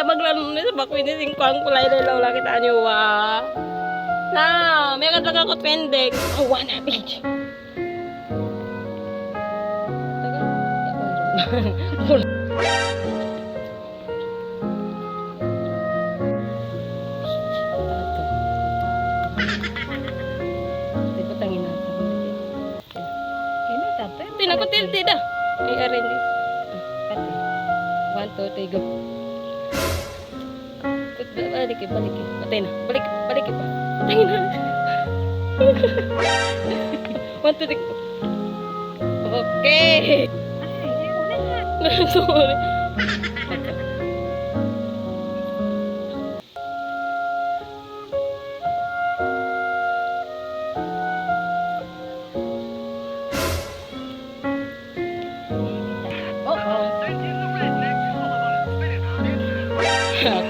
Maglaro na sa bakwin ni Singkwang kulay na lang kita niyo na, meron lang ako pending. Wanna bitch. Pinakutilti dah. Ay, arin di. Pati. 1, 2, 3, go. Balik. Patay na. Balik pa. Patay na. 1, 2, 3, go. Okay. Sorry.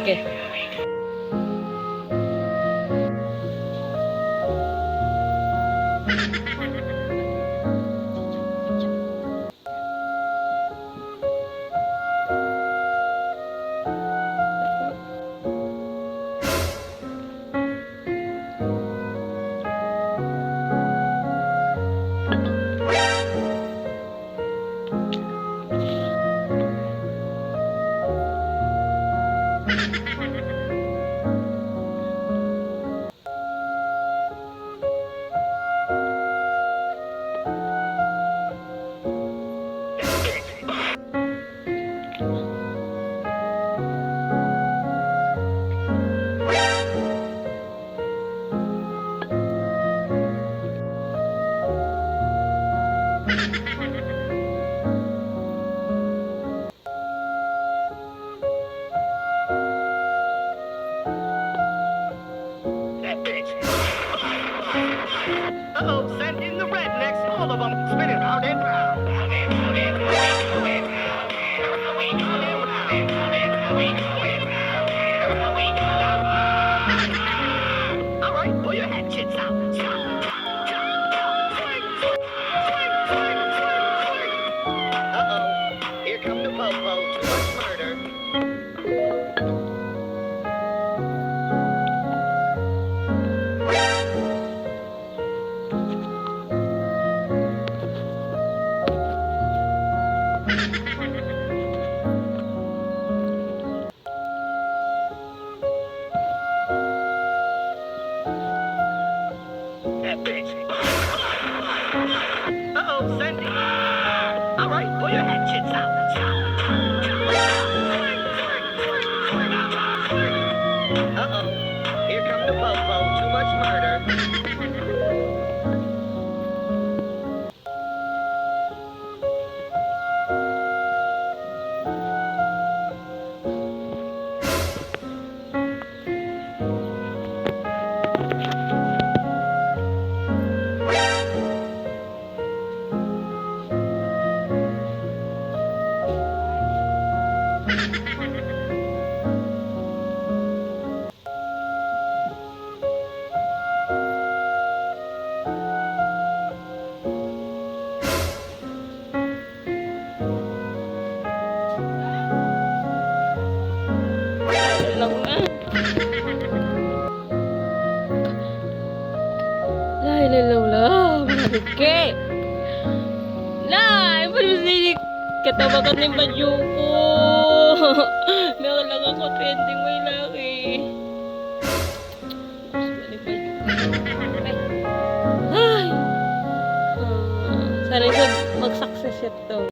Okay. Uh-oh, send in the rednecks, all of them, spinning round and round. All right, pull your hatchets out. Uh-oh, here come the popo, too much murder. Uh-oh, Sandy. All right, pull your hatchets out. Uh-oh, here come the popo. Too much murder. Lang na. Lai lala. Malike. Lai, panusinig. Katawagan ni Badyo ko. Meron lang ako trending may laki. Ay. Sana mag-success ito.